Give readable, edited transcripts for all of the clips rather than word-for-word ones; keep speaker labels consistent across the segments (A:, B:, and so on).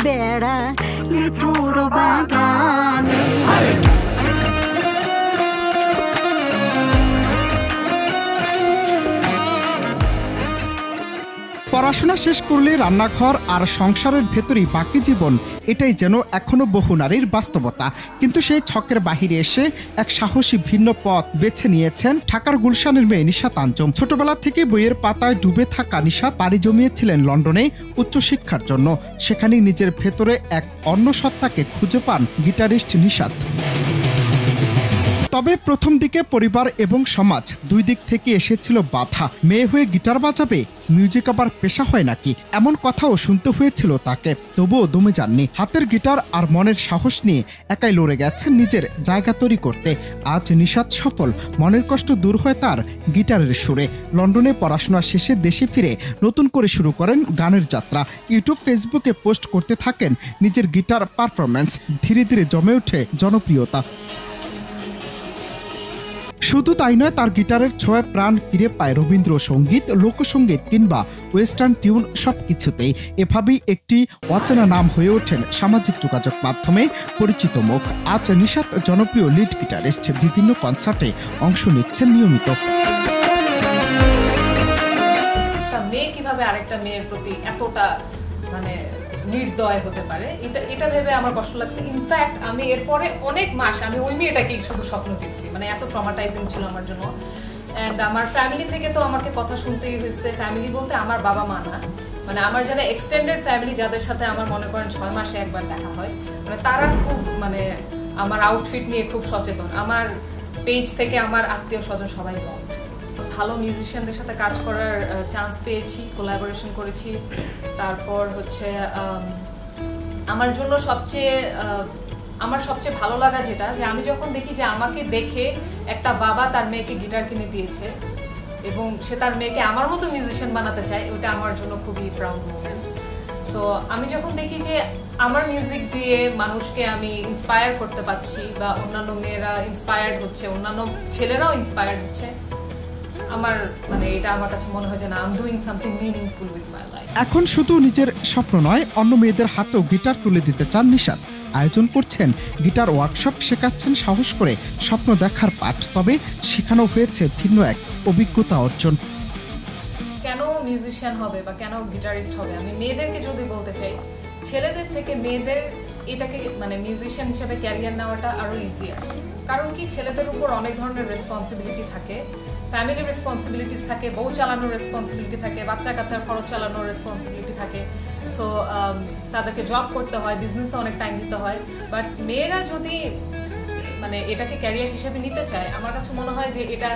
A: বেড়া লিচুর বাগানে।
B: পড়াশোনা শেষ করলে রান্নাঘর আর সংসারের ভেতরেই বাকি জীবন, এটাই যেন এখনো বহু নারীর বাস্তবতা। কিন্তু সেই ছকের বাহিরে এসে এক সাহসী ভিন্ন পথ বেছে নিয়েছেন ঢাকার গুলশানের মেয়ে নিশাত আঞ্জুম। ছোটবেলা থেকে বইয়ের পাতায় ডুবে থাকা নিশাত পাড়ি জমিয়েছিলেন লন্ডনে উচ্চশিক্ষার জন্য। সেখানেই নিজের ভেতরে এক অন্য সত্তাকে খুঁজে পান গিটারিস্ট নিশাত। তবে প্রথম দিকে পরিবার এবং সমাজ দুই দিক থেকে এসেছিল বাধা। মেয়ে হয়ে গিটার বাজাবে, মিউজিক আবার পেশা হয় নাকি, এমন কথাও শুনতে হয়েছিল তাকে। তবুও দমে যাননি। হাতের গিটার আর মনের সাহস নিয়ে একাই লড়ে গেছেন নিজের জায়গা তৈরি করতে। আজ নিশাত সফল, মনের কষ্ট দূর হয় তার গিটারের সুরে। লন্ডনে পড়াশোনা শেষে দেশে ফিরে নতুন করে শুরু করেন গানের যাত্রা। ইউটিউব, ফেসবুকে পোস্ট করতে থাকেন নিজের গিটার পারফরম্যান্স। ধীরে ধীরে জমে ওঠে জনপ্রিয়তা। শুধু তাই নয়, তার গিটারের ছোঁয়ায় প্রাণ ফিরে পায় রবীন্দ্রসঙ্গীত, লোকসঙ্গীত কিংবা ওয়েস্টার্ন টিউন সবকিছুতেই। এভাবেই একটি অচেনা নাম হয়ে ওঠেন সামাজিক যোগাযোগ মাধ্যমে পরিচিত মুখ। আজ নিশাত জনপ্রিয় লিড গিটারিস্ট, বিভিন্ন কনসার্টে অংশ নিচ্ছেন নিয়মিত।
C: মেয়ে কিভাবে আরেকটা মেয়ের প্রতি এতটা নির্দয় হতে পারে, এটা ভেবে আমার কষ্ট লাগছে। ইনফ্যাক্ট আমি এরপরে অনেক মাস আমি ওই মেয়েটাকেই শুধু স্বপ্ন দেখছি, এত ট্রমাটাইজিং ছিল আমার জন্য। অ্যান্ড আমার ফ্যামিলি থেকে তো আমাকে কথা শুনতেই হয়েছে। ফ্যামিলি বলতে আমার বাবা মা না, আমার যারা এক্সটেন্ডেড ফ্যামিলি, যাদের সাথে আমার মনে করেন 6 মাসে একবার দেখা হয়, তারা খুব আমার আউটফিট নিয়ে খুব সচেতন। আমার পেজ থেকে আমার আত্মীয় স্বজন সবাই বন্ধ। ভালো মিউজিশিয়ানদের সাথে কাজ করার চান্স পেয়েছি, কোলাবোরেশন করেছি। তারপর হচ্ছে আমার জন্য সবচেয়ে ভালো লাগা যেটা, যে আমি যখন দেখি যে আমাকে দেখে একটা বাবা তার মেয়েকে গিটার কিনে দিয়েছে এবং সে তার মেয়েকে আমার মতো মিউজিশিয়ান বানাতে চায়, ওটা আমার জন্য খুবই প্রাউড মোমেন্ট। সো আমি যখন দেখি যে আমার মিউজিক দিয়ে মানুষকে আমি ইন্সপায়ার করতে পারছি, বা অন্যান্য মেয়েরা ইন্সপায়ার্ড হচ্ছে, অন্যান্য ছেলেরাও ইন্সপায়ার্ড হচ্ছে, এটা আমার কাছে মনে হয় যে না, I am doing something meaningful with my life.
B: এখন শুধু নিজের স্বপ্ন নয়, অন্য মেয়েদের হাতেও গিটার তুলে দিতে চান নিশাত। আয়োজন করছেন গিটার ওয়ার্কশপ, শেখাচ্ছেন সাহস করে স্বপ্ন দেখার পাঠ। তবে শেখানো হয়েছে ভিন্ন এক অভিজ্ঞতা অর্জন।
C: কেন মিউজিশিয়ান হবে বা কেন গিটারিস্ট হবে, আমি মেয়েদেরকে যদি বলতে চাই, ছেলেদের থেকে মেয়েদের এটাকে মিউজিশিয়ান হিসেবে ক্যারিয়ার নেওয়াটা আরো ইজিয়ার। কারণ কি, ছেলেদের উপর অনেক ধরনের রেসপন্সিবিলিটি থাকে, ফ্যামিলি রেসপন্সিবিলিটিস থাকে, বউ চালানোর রেসপন্সিবিলিটি থাকে, বাচ্চা কাচ্চার খরচ চালানোর রেসপন্সিবিলিটি থাকে। সো তাদেরকে জব করতে হয়, বিজনেসে অনেক টাইম দিতে হয়। বাট মেয়েরা যদি এটাকে ক্যারিয়ার হিসেবে নিতে চায়, আমার কাছে মনে হয় যে এটা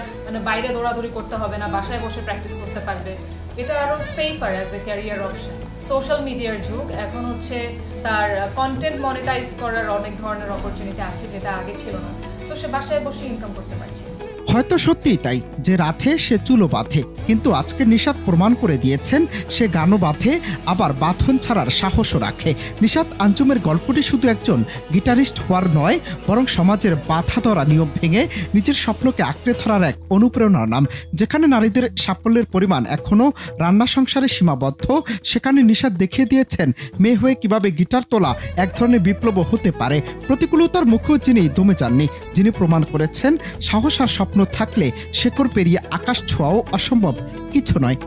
C: বাইরে দৌড়াদৌড়ি করতে হবে না, বাসায় বসে প্র্যাকটিস করতে পারবে। এটা আরো safer as a career option. Social মিডিয়ার যুগ, এখন হচ্ছে তার কন্টেন্ট মনিটাইজ করার অনেক ধরনের অপরচুনিটি আছে, যেটা আগে ছিল না। তো সে বাসায় বসে ইনকাম করতে পারছে।
B: হয়তো সত্যিই তাই যে রাধে সে চুলো বাঁধে, কিন্তু আজকে নিশাত প্রমাণ করে দিয়েছেন সে গানও বাঁধে, আবার বাঁধন ছাড়ার সাহসও রাখে। নিশাত আঞ্জুমের গল্পটি শুধু একজন গিটারিস্ট হওয়ার নয়, বরং সমাজের বাধা ধরা নিয়ম ভেঙে নিজের স্বপ্নকে আঁকড়ে ধরার এক অনুপ্রেরণার নাম। যেখানে নারীদের সাফল্যের পরিমাণ এখনও রান্না সংসারে সীমাবদ্ধ, সেখানে নিশাত দেখিয়ে দিয়েছেন মেয়ে হয়ে কিভাবে গিটার তোলা এক ধরনের বিপ্লব হতে পারে। প্রতিকূলতার মুখেও যিনি দমে যাননি, যিনি প্রমাণ করেছেন সাহস আর স্বপ্ন থাকলে শেকড় পেরিয়ে আকাশ ছোঁয়াও অসম্ভব কিছু নয়।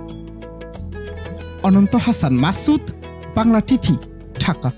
B: অনন্ত হাসান মাসুদ, বাংলা টিভি, ঢাকা।